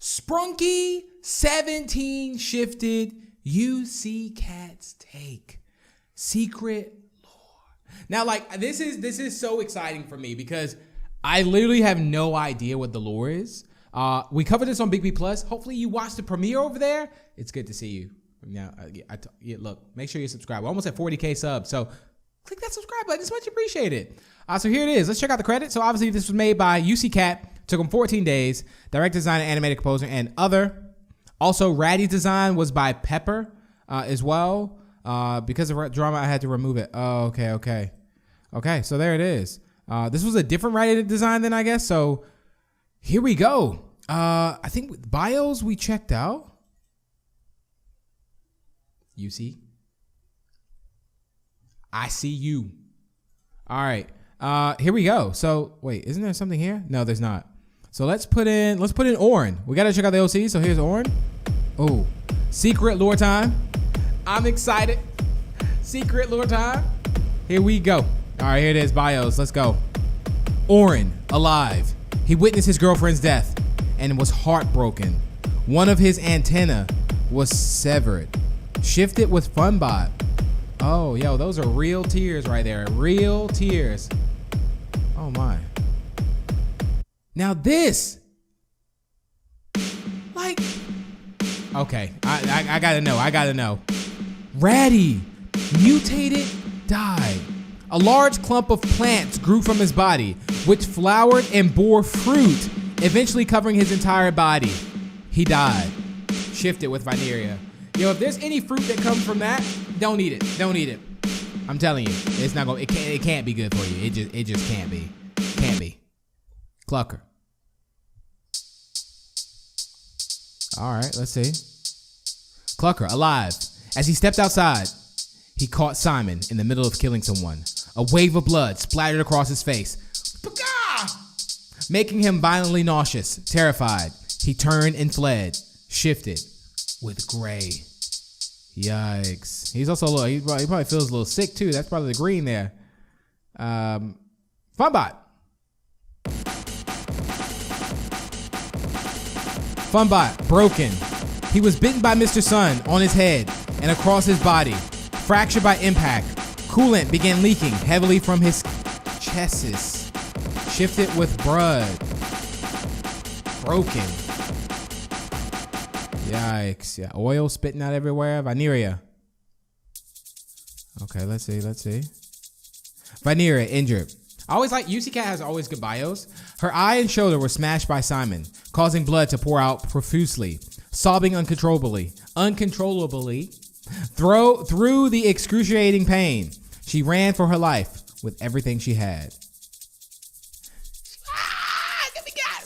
Sprunki 17 shifted UC Cat's take. Secret lore. Now, like, this is so exciting for me because I literally have no idea what the lore is. We covered this on Big Plus. Hopefully you watched the premiere over there. It's good to see you. Now, look, make sure you subscribe. We're almost at 40K subs, so click that subscribe button. It's much appreciated. So here it is. Let's check out the credits. So obviously this was made by UC Cat. Took him 14 days. Direct designer, animated composer, and other. Also, Ratty's design was by Pepper as well. Because of drama, I had to remove it. Oh, okay. Okay, so there it is. This was a different Ratty design then, I guess. So here we go. I think with bios we checked out. UC. I see you. All right. Here we go. So wait, isn't there something here? No, there's not. So let's put in Orin. We gotta check out the OC. So here's Orin. Oh, secret lore time. I'm excited. Secret lore time. Here we go. All right, here it is. Bios. Let's go. Orin, alive. He witnessed his girlfriend's death and was heartbroken. One of his antenna was severed. Shifted with Funbot. Oh, yo, those are real tears right there. Real tears. Oh my. Now this, like, okay, I gotta know. Ratty, mutated, died. A large clump of plants grew from his body, which flowered and bore fruit, eventually covering his entire body. He died. Shifted with Veneria. Yo, if there's any fruit that comes from that, don't eat it. Don't eat it. I'm telling you, it's not gonna. It can't be good for you. It just can't be. Can't be. Clucker. All right, let's see. Clucker, alive. As he stepped outside, he caught Simon in the middle of killing someone. A wave of blood splattered across his face, making him violently nauseous. Terrified, he turned and fled. Shifted with Gray. Yikes. He's also a little, he probably feels a little sick too. That's probably the green there. Funbot. Funbot, broken. He was bitten by Mr. Sun on his head and across his body. Fractured by impact. Coolant began leaking heavily from his chesses. Shifted with blood. Broken. Yikes. Yeah, oil spitting out everywhere. Veneria. Okay, let's see. Veneria, injured. I always like, UC Cat has always good bios. Her eye and shoulder were smashed by Simon, causing blood to pour out profusely. Sobbing uncontrollably through the excruciating pain. She ran for her life with everything she had.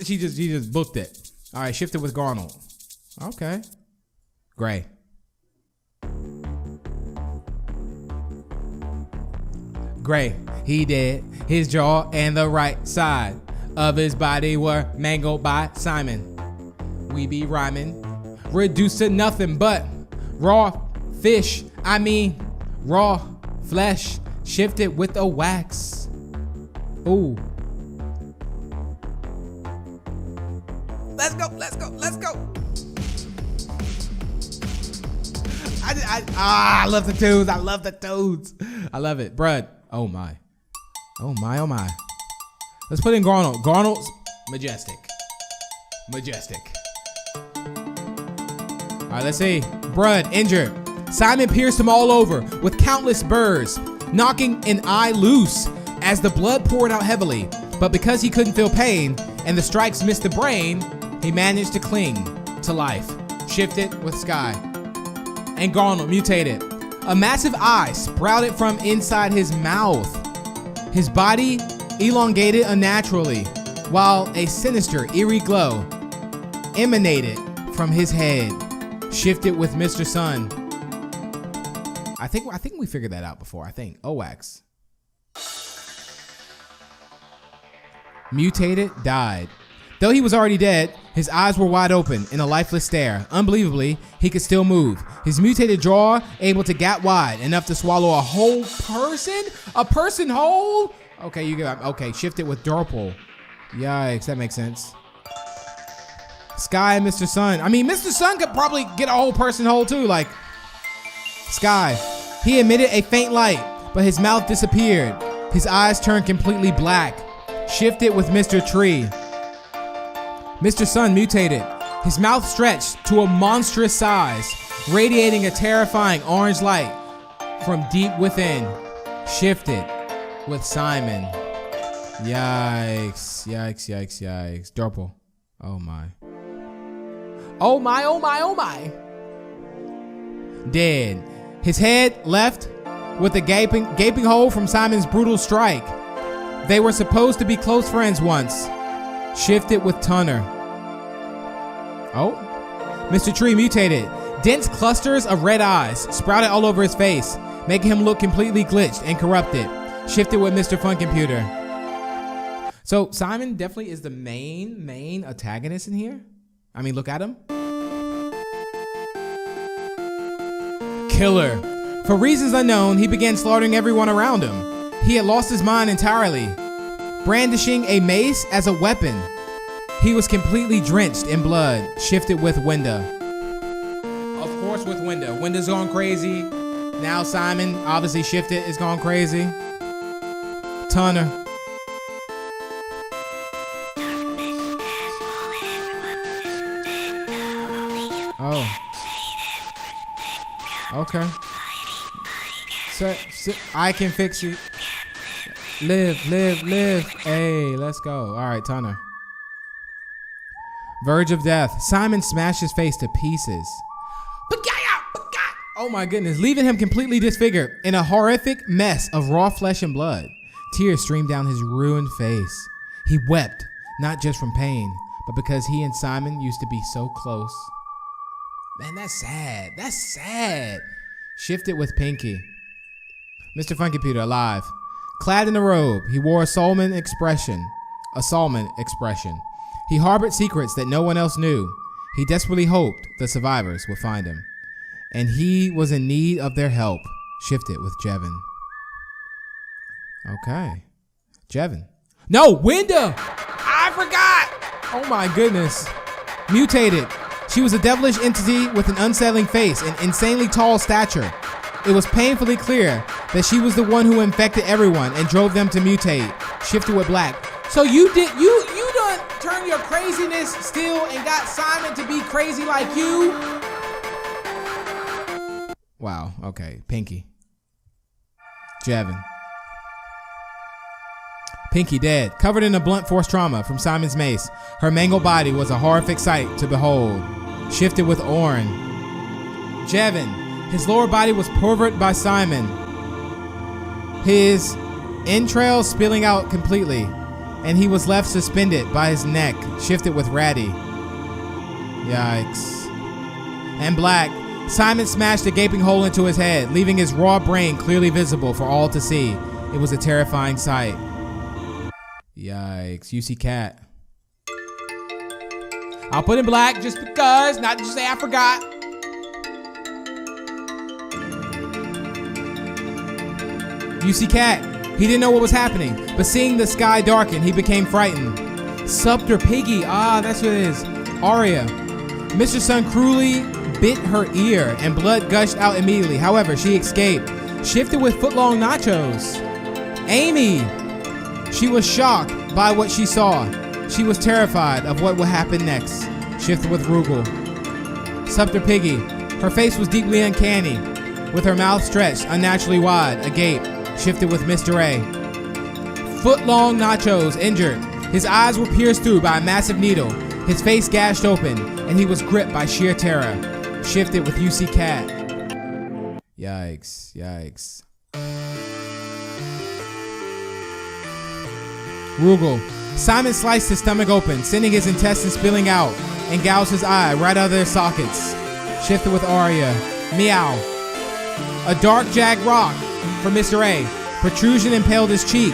She just booked it. All right, shifted with Garnold. Okay. Gray. Gray. He did. His jaw and the right side of his body were mangled by Simon. We be rhyming. Reduced to nothing but raw fish. Raw flesh. Shifted with a wax. Ooh. Let's go. I love the tunes. I love it. Bruh. Oh my. Let's put in Garnold. Garnold's majestic. All right, let's see. Bruh, injured. Simon pierced him all over with countless burrs, knocking an eye loose as the blood poured out heavily. But because he couldn't feel pain and the strikes missed the brain, he managed to cling to life. Shifted with Sky. And Garnold mutated. A massive eye sprouted from inside his mouth. His body elongated unnaturally, while a sinister, eerie glow emanated from his head. Shifted with Mr. Sun. I think we figured that out before. OX. Mutated, died. Though he was already dead, his eyes were wide open in a lifeless stare. Unbelievably, he could still move. His mutated jaw able to gap wide, enough to swallow a whole person? A person whole? Okay, shifted with Dorpal. Yikes, that makes sense. Sky and Mr. Sun. I mean, Mr. Sun could probably get a whole person whole too. Like, Sky. He emitted a faint light, but his mouth disappeared. His eyes turned completely black. Shifted with Mr. Tree. Mr. Sun mutated. His mouth stretched to a monstrous size, radiating a terrifying orange light from deep within. Shifted with Simon. Yikes, yikes, yikes, yikes. Durple. Oh my. Oh my, oh my, oh my. Dead. His head left with a gaping hole from Simon's brutal strike. They were supposed to be close friends once. Shifted with Tunner. Oh. Mr. Tree mutated. Dense clusters of red eyes sprouted all over his face, making him look completely glitched and corrupted. Shifted with Mr. Fun Computer. So Simon definitely is the main antagonist in here. I mean, look at him. Killer. For reasons unknown, he began slaughtering everyone around him. He had lost his mind entirely, brandishing a mace as a weapon. He was completely drenched in blood. Shifted with Winda. Of course with Winda. Winda's going crazy. Now Simon, obviously shifted, is going crazy. Tunner. Oh. Okay. So, I can fix it. Live. Hey, let's go. All right, Tunner. Verge of death. Simon smashed his face to pieces. Oh my goodness, leaving him completely disfigured in a horrific mess of raw flesh and blood. Tears streamed down his ruined face. He wept, not just from pain, but because he and Simon used to be so close. Man, that's sad. That's sad. Shifted with Pinky. Mr. Fun Computer alive. Clad in a robe, he wore a Solomon expression. He harbored secrets that no one else knew. He desperately hoped the survivors would find him. And he was in need of their help. Shifted with Jevin. Okay. Jevin. No, Winda! I forgot! Oh my goodness. Mutated. She was a devilish entity with an unsettling face and insanely tall stature. It was painfully clear that she was the one who infected everyone and drove them to mutate. Shifted with Black. So you done turned your craziness still and got Simon to be crazy like you? Wow, okay. Pinky. Jevin. Pinky dead, covered in a blunt force trauma from Simon's mace. Her mangled body was a horrific sight to behold. Shifted with Orin. Jevin. His lower body was pulverized by Simon. His entrails spilling out completely, and he was left suspended by his neck. Shifted with Ratty. Yikes. And Black. Simon smashed a gaping hole into his head, leaving his raw brain clearly visible for all to see. It was a terrifying sight. Yikes. UC Cat. I'll put in Black just because, not to say I forgot. UC Cat. He didn't know what was happening, but seeing the sky darken, he became frightened. Scepter Piggy. Ah, that's what it is. Aria. Mr. Sun cruelly bit her ear and blood gushed out immediately. However, she escaped. Shifted with footlong nachos. Amy. She was shocked by what she saw. She was terrified of what would happen next. Shifted with Rugal. Scepter Piggy. Her face was deeply uncanny, with her mouth stretched unnaturally wide, agape. Shifted with Mr. A. Footlong Nachos injured. His eyes were pierced through by a massive needle. His face gashed open, and he was gripped by sheer terror. Shifted with UC Cat. Yikes. Yikes. Rugal. Simon sliced his stomach open, sending his intestines spilling out, and gouged his eye right out of their sockets. Shifted with Aria. Meow. A dark jagged rock for Mr. A. Protrusion impaled his cheek,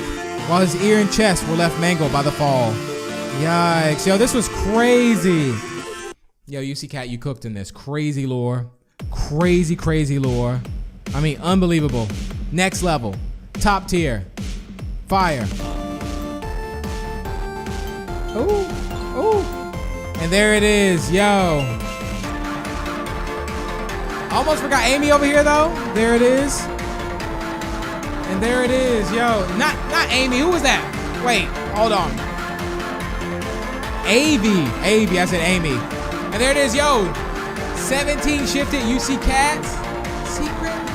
while his ear and chest were left mangled by the fall. Yikes. Yo, this was crazy. Yo, UC Cat, you cooked in this. Crazy lore. Crazy lore. I mean, unbelievable. Next level. Top tier. Fire. Ooh. And there it is, yo. Almost forgot Amy over here though. There it is. And there it is, yo. Not Amy. Who was that? Wait, hold on. AV, I said Amy. And there it is, yo. 17 shifted UC Cats. Secret